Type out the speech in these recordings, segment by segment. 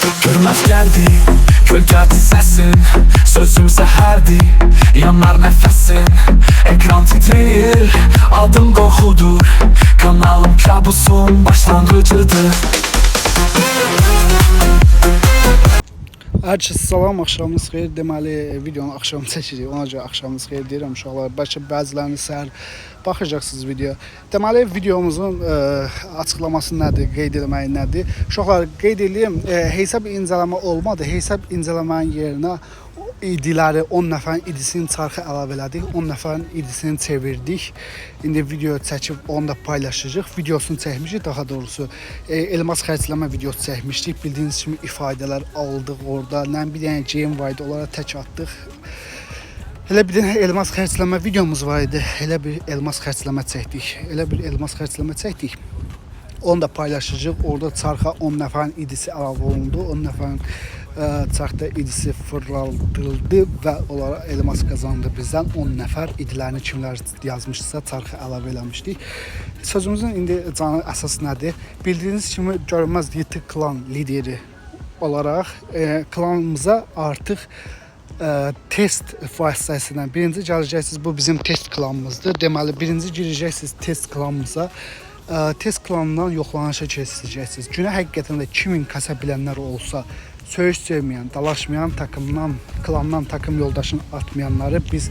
Görmez geldi gölgədi səsin, sözüm zəhərdir, yanar nəfəsin. Ekran titrəyir, adım qorxudur, kanalım kabusum başlanğıcıdır. Hər kəsə salam, axşamınız xeyir. Deməli, videonun axşamı çəkirik. Ona görə axşamınız xeyir deyirəm uşaqlar. Bəlkə bəziləriniz səhər baxacaqsınız videoya. Deməli, videomuzun açıqlaması nədir, qeyd etməyi nədir? Uşaqlar, qeyd edeyim, hesab incələmə olmadı. Hesab incələmənin yerinə idiləri 10 nəfərin idisini çarxı əlavə elədik. 10 nəfərin idisini çevirdik. İndi video çəkib onu da paylaşacağıq. Videosunu çəkmişik, daha doğrusu elmas xərcləmə videosu çəkmişdik. Bildiyiniz kimi ifadələr aldıq orada. Nə bir dənə game var idi, onlara tək atdıq. Elə bir dənə elmas xərcləmə videomuz var idi. Elə bir elmas xərcləmə çəkdik. Onu da paylaşacağıq. Orada çarxa 10 nəfərin idisi əlavə olundu. 10 nəfərin çarxda idisi fırladıldı və onlara elmas qazandı bizdən. 10 nəfər idilərini kimlər yazmışsa çarxı əlavə eləmişdik. Sözümüzün indi canı əsas nədir? Bildiyiniz kimi görünməz YT klan lideri olaraq klanımıza artıq test vasitəsilə birinci gələcəksiniz. Bu bizim test klanımızdır. Deməli, birinci girəcəksiniz test klanımıza. Test klanından yoxlanışa keçəcəksiniz. Günə həqiqətən də 2000 kasa bilənlər olsa, söyüş sevməyən, dalaşmayan takımdan, klandan takım yoldaşını atmayanları biz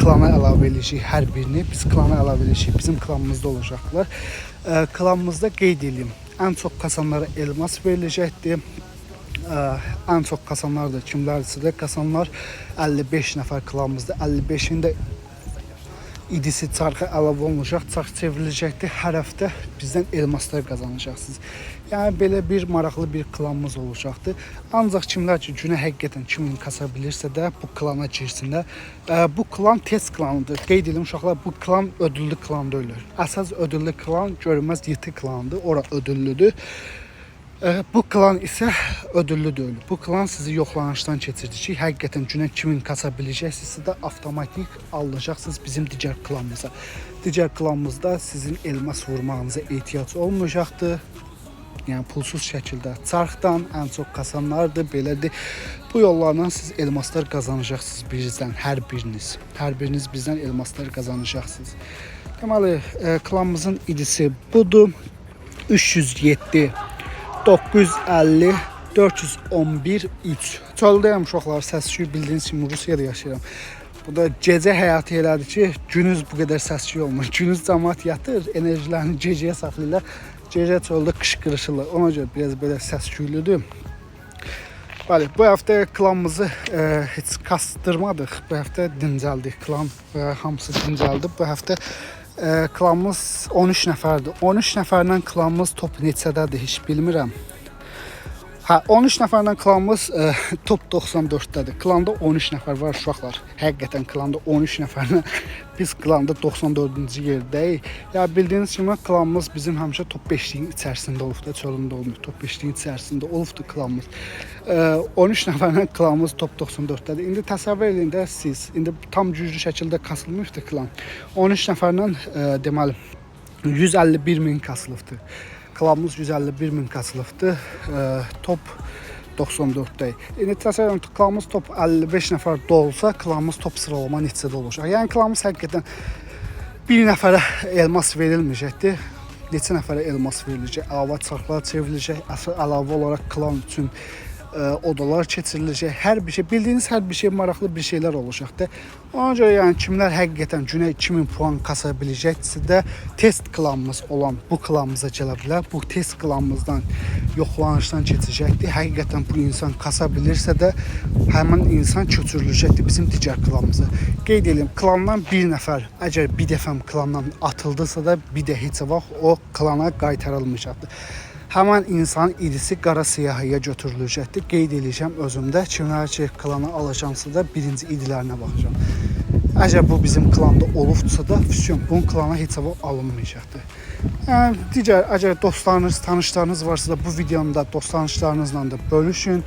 klana əlavə edəcəyik hər birini. Biz klana əlavə edəcəyik. Bizim klanımızda olacaqlar. Klanımızda qeyd edeyim, ən çox kasanlara elmas veriləcəkdir. Ən çox kasanlar da kimlərdir? Kasanlar 55 nəfər klanımızda. 55-ində idisi çarxa əlavə olunacaq, çarx çevriləcəkdir. Hər həftə bizdən elmaslar qazanacaqsınız. Yəni belə bir maraqlı bir klanımız olacaqdır. Ancaq kimlər ki günə həqiqətən 2000 kasa bilirsə də bu klana girsinlər. Bu klan test klanıdır. Qeyd edim uşaqlar, bu klan ödüllü klan deyil. Əsas ödüllü klan görünməz YT klanıdır. Ora ödüllüdür. Bu klan isə ödüllü deyil. Bu klan sizi yoxlanışdan keçirdikcə həqiqətən günə 2000 kasa biləcəksinizsə də avtomatik alınacaqsınız bizim digər klanımıza. Digər klanımızda sizin elmas vurmağınıza ehtiyac olmayacaqdır. Yəni pulsuz şəkildə çarxdan ən çox kasanlardır, belədir. Bu yollarla siz elmaslar qazanacaqsınız bizdən, hər biriniz. Hər biriniz bizdən elmaslar qazanacaqsınız. Deməli, klanımızın idisi budur. 307 950 411 3. Çöldəyəm uşaqlar, səs-küy bildiyiniz kimi Rusiyada yaşayıram. Bu da gecə həyatı elədir ki, günüz bu qədər səs-küy olmur. Günüz cəmaət yatır, enerjilərini gecəyə saxlayırlar. Gecə çöldə qışqırışırlar. Ona görə biraz belə səs-küylüdür. Bəli, bu həftə klanımızı heç kastırmadıq. Bu həftə dincəldik. Klan hamısı dincəldi. Bu həftə klanımız 13 nəfərdir. 13 nəfərlə klanımız top neçədədir, heç bilmirəm. 13 nəfərlə klanımız top 94-dədir. Klanda 13 nəfər var uşaqlar. Həqiqətən klanda 13 nəfərlə biz klanda 94-cü yerdəyik. Ya bildiyiniz kimi klanımız bizim həmişə top 5-liyin içərisində olubdur, çölündə olmuyor. Top 5-liyin içərisində olubdur klanımız. 13 nəfərlə klanımız top 94-dədir. İndi təsəvvür edin də siz, indi tam güclü şəkildə kasılmışdır klan. 13 nəfərlə deməli 151 min kasılıbdır. Klanımız 151 min kasılıbdır. Top 94'dəyiz. İndi təsəvvür edin, klanımız top 55 nəfər də olsa, klanımız top sıralama neçədə olacaq. Yəni klanımız həqiqətən bir nəfərə elmas verilməyəcəkdir. Neçə nəfərə elmas veriləcək, əlavə çarxlar çevriləcək, əlavə olaraq klan üçün odalar keçiriləcək. Hər bir şey, bildiyiniz hər bir şey maraqlı bir şeylər olacaqdır. Ona görə yəni kimlər həqiqətən günə 2000 puan kasa biləcəksə də test klanımız olan bu klanımıza gələ bilər. Bu test klanımızdan yoxlanışdan keçəcəkdir. Həqiqətən bu insan kasa bilirsə də həmin insan köçürüləcəkdir bizim digər klanımıza. Qeyd edelim, klandan bir nəfər əgər bir dəfə klandan atıldısa da bir də heç vaxt o klana qaytarılmayacaqdır. Həmən insan idisi qara siyahıya götürüləcəkdir. Qeyd edəcəm özümdə. Kimlər ki klana alacamsa da birinci idilərinə baxacağam. Əgər bu bizim klanda olubdursa da bunun klana heç vaxt alınmayacaqdır. Yəni, digər, əgər dostlarınız, tanışlarınız varsa da bu videonu da dostlarınızla da bölüşün.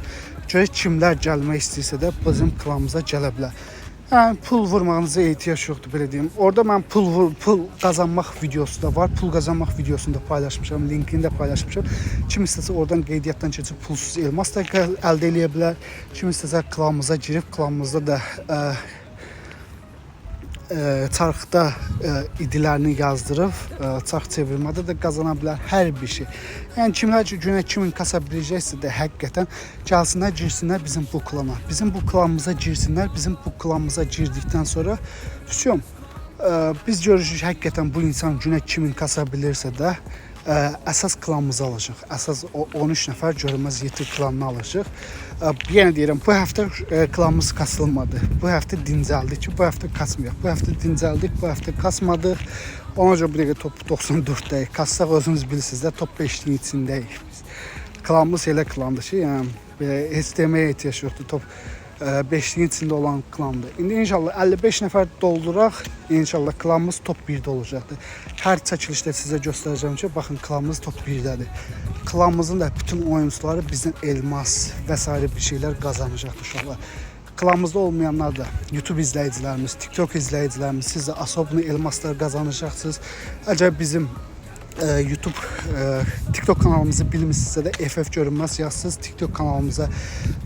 Görək kimlər gəlmək istəyirsə də bizim klanımıza gələ bilər. Yani pul vurmağınıza ehtiyac yoxdur, belə deyim. Orada mən pul qazanmaq videosu da var. Pul qazanmaq videosunu da paylaşmışam, linkini də paylaşmışam. Kim istəsə oradan qeydiyyatdan keçib pulsuz elmas da əldə edə bilər. Kim istəsə klanımıza girib, klanımızda da çarxda idilərini yazdırıb, çarx çevirmədə də qazana bilər hər bir şey. Yəni kimlər ki günə 2000 kasa biləcəksə də həqiqətən gəlsinlər, girsinlər bizim bu klana. Bizim bu klanımıza girsinlər, bizim bu klanımıza girdikdən sonra füsyon, biz görürük həqiqətən bu insan günə 2000 kasa bilirsə də əsas klanımızı alacaq. Əsas 13 nəfər görünməz yetir klanını alacaq. Yenə deyirəm, bu həftə klanımız kasılmadı. Bu həftə dincəldik ki, bu həftə kasmayaq. Bu həftə dincəldik, bu həftə kasmadıq. Ona görə bir dəqiqə top 94-dəyik. Kassaq özünüz bilirsiniz də top 5-liyin içindəyik. Klanımız elə klandır ki, yəni heç deməyə ehtiyac yoxdur. Top 5-liyin içində olan klandır. İndi inşallah 55 nəfər dolduraq. İnşallah klanımız top 1-də olacaqdır. Hər çəkilişdə sizə göstərəcəm ki, baxın klanımız top 1-dədir. Klanımızın da bütün oyuncuları bizdən elmas və s. bir şeylər qazanacaqdır uşaqlar. Klanımızda olmayanlar da YouTube izləyicilərimiz, TikTok izləyicilərimiz, siz də asoblu elmaslar qazanacaqsınız. Əgər bizim YouTube, TikTok kanalımızı bilmirsinizsə də FF görünməz yazsınız. TikTok kanalımıza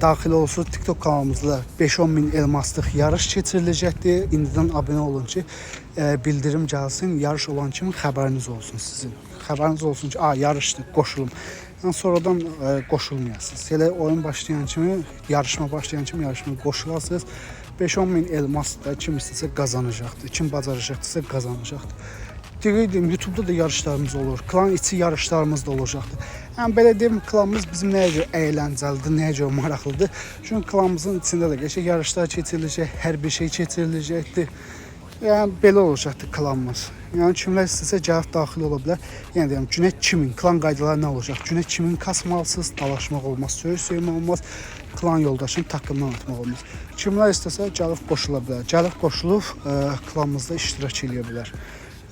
daxil olursunuz. TikTok kanalımızda 5-10 min elmaslıq yarış keçiriləcəkdir. İndidən abunə olun ki, bildirim gəlsin. Yarış olan kimi xəbəriniz olsun sizin. Xəbəriniz olsun ki, yarışdır, qoşulun. Yəni sonradan qoşulmayasınız. Elə oyun başlayan kimi, yarışma başlayan kimi yarışmaya qoşulasınız. 5-10 min elmas da kim istəsə qazanacaqdır. Kim bacaracaqdırsa qazanacaqdır. Deyim, YouTube'da da yarışlarımız olur. Klan içi yarışlarımız da olacaqdır. Yəni belə deyim, klanımız bizim nəyə görə əyləncəlidir, nəyə görə maraqlıdır. Çünki klanımızın içində də qəşəng yarışlar keçiriləcək, hər bir şey keçiriləcəkdir. Yəni belə olacaqdır klanımız. Yəni kimlər istəsə gəlib daxil ola bilər. Yəni deyim, günə 2000 klan qaydaları nə olacaq? Günə 2000 kasmalısınız, dalaşmaq olmaz, söymək olmaz, klan yoldaşını takımdan atmaq olmaz. Kimlər istəsə gəlib qoşula bilər. Gəlib qoşulub klanımızda iştirak edə bilər.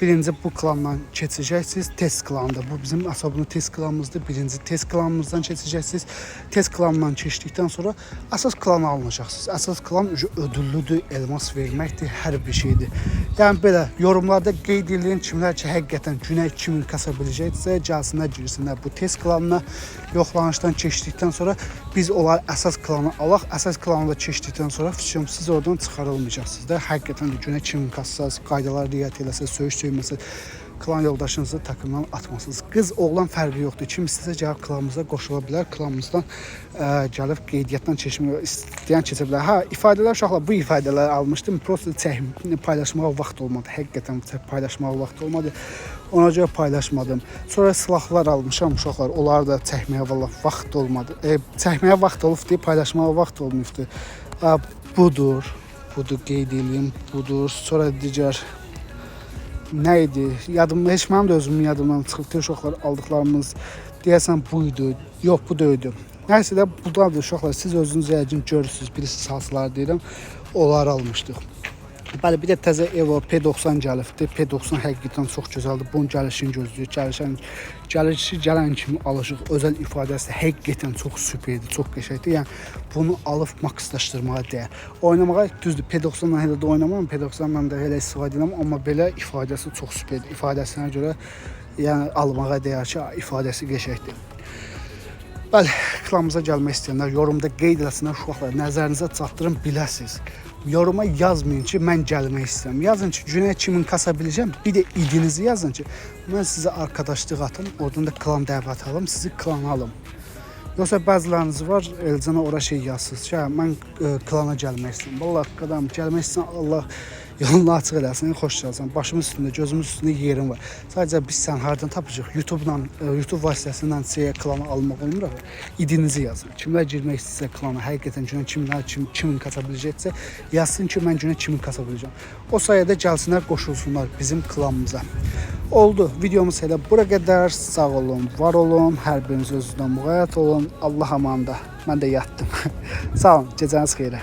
Birinci bu klandan keçəcəksiniz, test klanında. Bu bizim asoblu test klanımızdır. Birinci test klanımızdan keçəcəksiniz. Test klanından keçdikdən sonra əsas klana alınacaqsınız. Əsas klan ödüllüdür, elmas verməkdir, hər bir şeydir. Yəni belə yorumlarda qeyd edin kimlər ki, həqiqətən günə 2000 kasa biləcəksə, gəlsinlər, girsinlər bu test klanına. Yoxlanışdan keçdikdən sonra biz onlar əsas klanı alaq. Əsas klanı da keçdikdən sonra siz oradan çıxarılmayacaqsınız da. Həqiqətən də günə 2000 kasasınız, qaydalara riayət eləsəz, söyüş mesela klan yoldaşınızı takımdan atmasınız. Qız, oğlan fərqi yoxdur. Kim istəsə gəlib klanımıza qoşula bilər. Klanımızdan gəlib qeydiyyatdan keçmək istəyən keçə bilər. Ha, ifadələr uşaqlar, bu ifadələri almışdım. Prosta paylaşmağa vaxt olmadı. Həqiqətən paylaşmağa vaxt olmadı. Ona görə paylaşmadım. Sonra silahlar almışam uşaqlar. Onları da çəkməyə vaxt olmadı. Çəkməyə vaxt olub deyə paylaşmağa vaxt olmuşdu. Budur qeyd edeyim. Budur. Sonra digər nə idi? Yadımda, heç mənim də özümün yadımdan çıxıb uşaqlar aldıqlarımız deyəsən buydu. Yox, bu deyildi. Nəysə də budadır uşaqlar. Siz özünüz yəqin görürsünüz, bilirsiniz hansıları deyirəm. Onları almışdıq. Bəli, bir də təzə Evo P90 gəlibdi. P90 həqiqətən çox gözəldir. Bunun gəlişini gözləyir. Gəlişi gələn kimi alışıq. Özəl ifadəsi həqiqətən çox süperdir, çox qəşəngdir. Yəni bunu alıb makslaşdırmağa dəyər. Oynamağa düzdür. P90-la hələ də oynamam. P90-la da hələ istifadə edirəm, amma belə ifadəsi çox süperdir. İfadəsinə görə yəni almağa dəyər ki, ifadəsi qəşəngdir. Bəli, klanımıza gəlmək istəyənlər yorumda qeyd eləsinlər uşaqlar. Nəzərinizə çatdırın, biləsiniz. Yoruma yazmayın ki, mən gəlmək istəyirəm. Yazın ki, günə 2000 kasa biləcəm. Bir də idinizi yazın ki, mən sizə arkadaşlıq atım, oradan da klan dəvət alım, sizi klana alım. Yoxsa bəziləriniz var, Elcana ora şey yazsınız ki, mən klana gəlmək istəyirəm. Vallahi qadam, gəlmək istəyirəm, Allah yolunu açıq eləsin, xoş gəlsən. Başımın üstündə, gözümün üstündə yerim var. Sadəcə biz sən hardan tapacaq? YouTube vasitəsindən sizə klana almaq olmur. İdinizi yazın. Kimlər girmək istəyirsə klana, həqiqətən günə kimin kasa biləcəksə, yazsın ki, mən günə kimin kasa biləcəm. O sayədə gəlsinlər, qoşulsunlar bizim klanımıza. Oldu. Videomuz elə bura qədər. Sağ olun, var olun. Hər biriniz özünüzdən müğayət olun. Allah amanda. Mən də yatdım. Sağ olun. Gecəniz xeyrə.